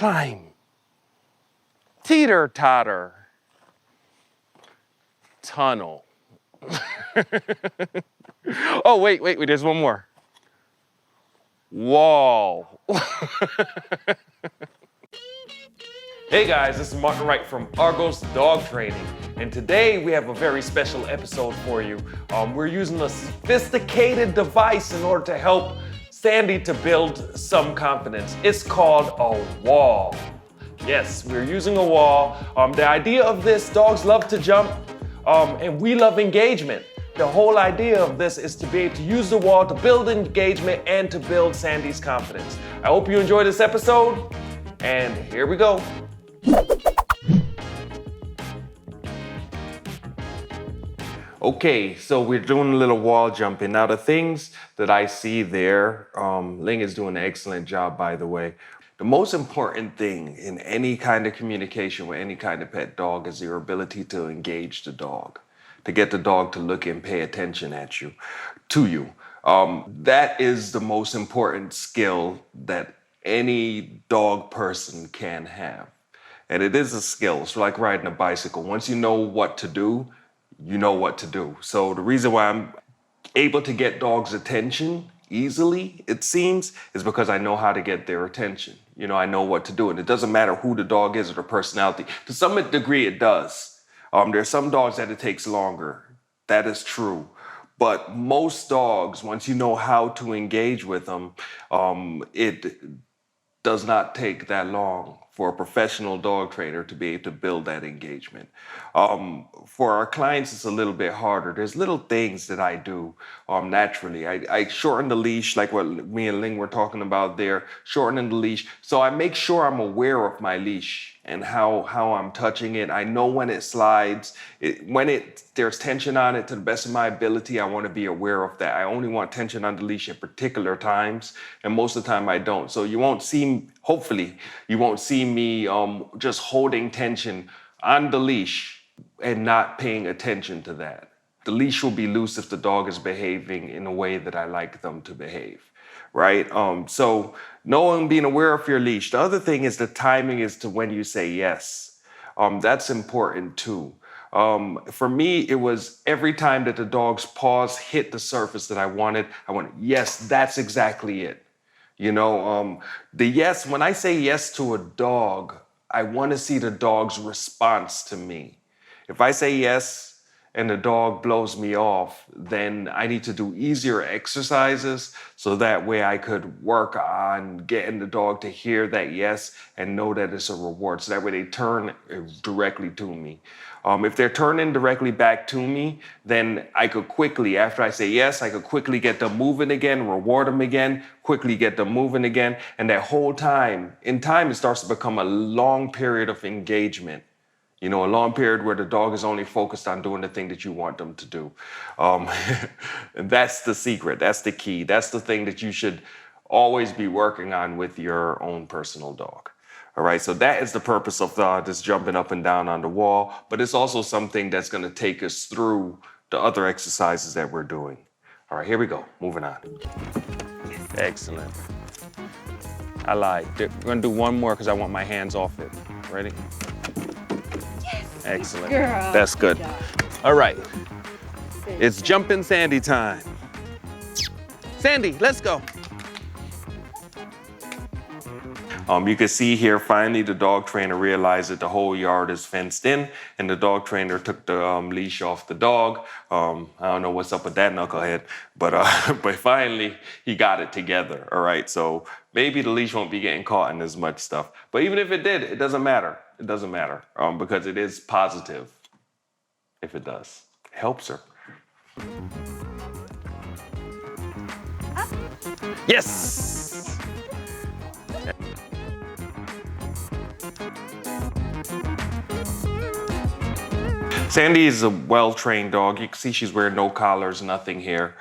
climb, teeter-totter, tunnel. Oh, wait, there's one more. Wall. Hey guys, this is Martin Wright from Argos Dog Training, and today we have a very special episode for you. We're using a sophisticated device in order to help Sandy to build some confidence. It's called a wall. Yes, we're using a wall. The idea of this, dogs love to jump, and we love engagement. The whole idea of this is to be able to use the wall to build engagement and to build Sandy's confidence. I hope you enjoy this episode, and here we go. Okay, so we're doing a little wall jumping. Now the things that I see there, Ling is doing an excellent job, by the way. The most important thing in any kind of communication with any kind of pet dog is your ability to engage the dog, to get the dog to look and pay attention to you. That is the most important skill that any dog person can have. And it is a skill. It's like riding a bicycle. Once you know what to do, you know what to do. So the reason why I'm able to get dogs' attention easily, it seems, is because I know how to get their attention. You know, I know what to do. And it doesn't matter who the dog is or the personality. To some degree, it does. There are some dogs that it takes longer. That is true. But most dogs, once you know how to engage with them, it does not take that long for a professional dog trainer to be able to build that engagement. For our clients, it's a little bit harder. There's little things that I do naturally. I shorten the leash, like what me and Ling were talking about there, shortening the leash. So I make sure I'm aware of my leash and how I'm touching it. I know when it slides. There's tension on it, to the best of my ability, I want to be aware of that. I only want tension on the leash at particular times, and most of the time I don't. So you won't see, hopefully, you won't see me just holding tension on the leash and not paying attention to that. The leash will be loose if the dog is behaving in a way that I like them to behave, right? So knowing, being aware of your leash. The other thing is the timing as to when you say yes. That's important too. For me, it was every time that the dog's paws hit the surface that I wanted, yes, that's exactly it. You know, the yes, when I say yes to a dog, I want to see the dog's response to me. If I say yes and the dog blows me off, then I need to do easier exercises so that way I could work on getting the dog to hear that yes and know that it's a reward. So that way they turn directly to me. If they're turning directly back to me, then I could quickly, after I say yes, I could quickly get them moving again, reward them again, quickly get them moving again. And that whole time, in time, it starts to become a long period of engagement. You know, a long period where the dog is only focused on doing the thing that you want them to do. And that's the secret. That's the key. That's the thing that you should always be working on with your own personal dog. All right, so that is the purpose of this jumping up and down on the wall, but it's also something that's going to take us through the other exercises that we're doing. All right, here we go. Moving on. Excellent. I lied. We're going to do one more because I want my hands off it. Ready? Yes. Excellent. Girl. That's good. Good. All right. It's jumping Sandy time. Sandy, let's go. You can see here, finally, the dog trainer realized that the whole yard is fenced in, and the dog trainer took the leash off the dog. I don't know what's up with that knucklehead, but finally, he got it together, all right? So maybe the leash won't be getting caught in as much stuff. But even if it did, it doesn't matter. It doesn't matter because it is positive if it does. It helps her. Yes! Sandy is a well-trained dog. You can see she's wearing no collars, nothing here.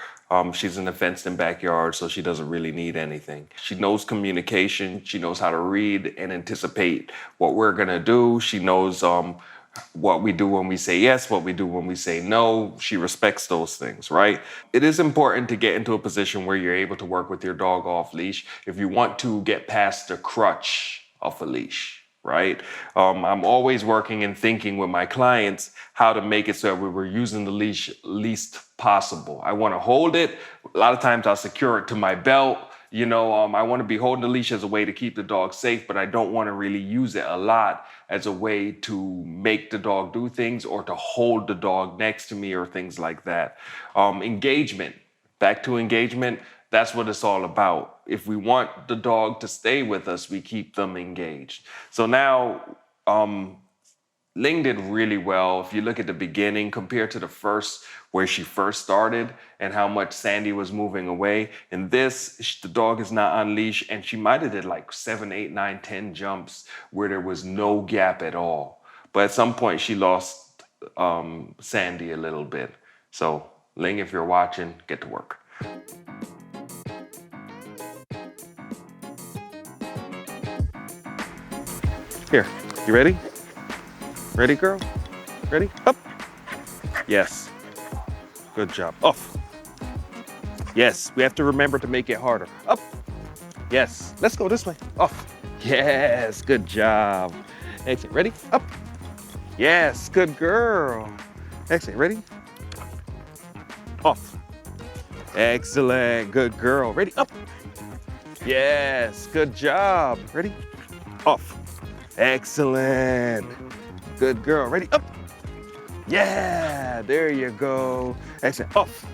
She's in a fenced-in backyard, so she doesn't really need anything. She knows communication. She knows how to read and anticipate what we're gonna do. She knows what we do when we say yes, what we do when we say no. She respects those things, right? It is important to get into a position where you're able to work with your dog off leash. If you want to get past the crutch off a leash, right? I'm always working and thinking with my clients how to make it so that we were using the leash least possible. I want to hold it. A lot of times I'll secure it to my belt. I want to be holding the leash as a way to keep the dog safe, but I don't want to really use it a lot as a way to make the dog do things or to hold the dog next to me or things like that. Engagement, back to engagement, that's what it's all about. If we want the dog to stay with us, we keep them engaged. So now, Ling did really well. If you look at the beginning compared to the first, where she first started and how much Sandy was moving away. In this, the dog is not on leash, and she might have did like 7, 8, 9, 10 jumps where there was no gap at all. But at some point, she lost Sandy a little bit. So Ling, if you're watching, get to work. Here, you ready? Ready, girl? Ready? Up. Yes. Good job. Off. Yes, we have to remember to make it harder. Up. Yes. Let's go this way. Off. Yes, good job. Exit. Ready? Up. Yes, good girl. Exit. Ready? Off. Excellent. Good girl. Ready? Up. Yes, good job. Ready? Off. Excellent. Good girl. Ready? Up. Yeah, there you go. Excellent. Off.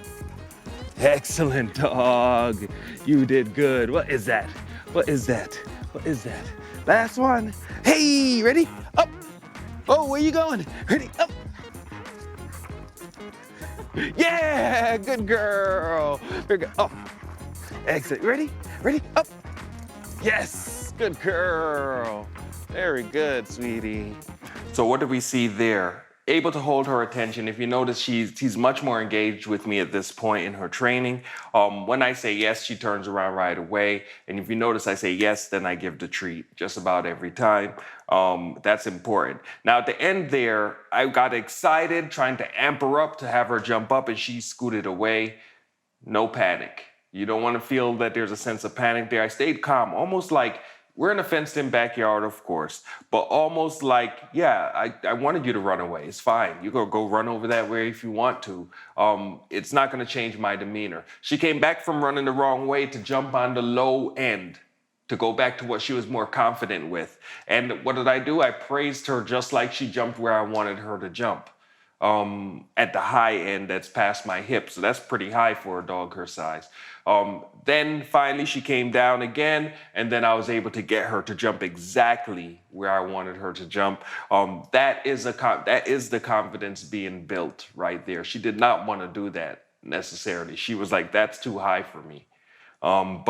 Excellent, dog. You did good. What is that? What is that? What is that? Last one. Hey, ready? Up. Oh, where you going? Ready? Up. Yeah, good girl. Very good. Off. Excellent. Ready? Ready? Up. Yes, good girl. Very good, sweetie. So what do we see there? Able to hold her attention. If you notice, she's much more engaged with me at this point in her training. When I say yes, she turns around right away. And if you notice, I say yes, then I give the treat just about every time. That's important. Now at the end there, I got excited trying to amp her up to have her jump up, and she scooted away. No panic. You don't want to feel that there's a sense of panic there. I stayed calm, almost like we're in a fenced-in backyard, of course, but almost like, yeah, I wanted you to run away. It's fine. You go run over that way if you want to. It's not going to change my demeanor. She came back from running the wrong way to jump on the low end, to go back to what she was more confident with. And what did I do? I praised her just like she jumped where I wanted her to jump. At the high end that's past my hip. So that's pretty high for a dog her size. Then finally she came down again, and then I was able to get her to jump exactly where I wanted her to jump. That is the confidence being built right there. She did not want to do that necessarily. She was like, that's too high for me. And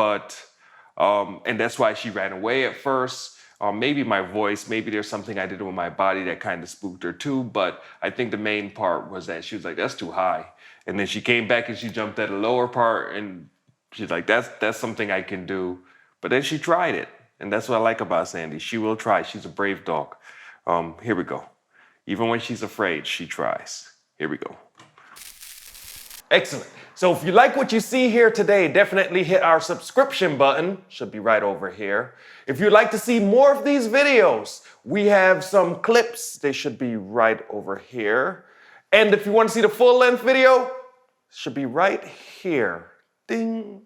that's why she ran away at first. Maybe my voice, maybe there's something I did with my body that kind of spooked her too, but I think the main part was that she was like, that's too high. And then she came back and she jumped at a lower part, and she's like, that's something I can do. But then she tried it, and that's what I like about Sandy. She will try. She's a brave dog. Here we go. Even when she's afraid, she tries. Here we go. Excellent. So if you like what you see here today, definitely hit our subscription button. Should be right over here. If you'd like to see more of these videos, we have some clips. They should be right over here. And if you want to see the full length video, it should be right here. Ding.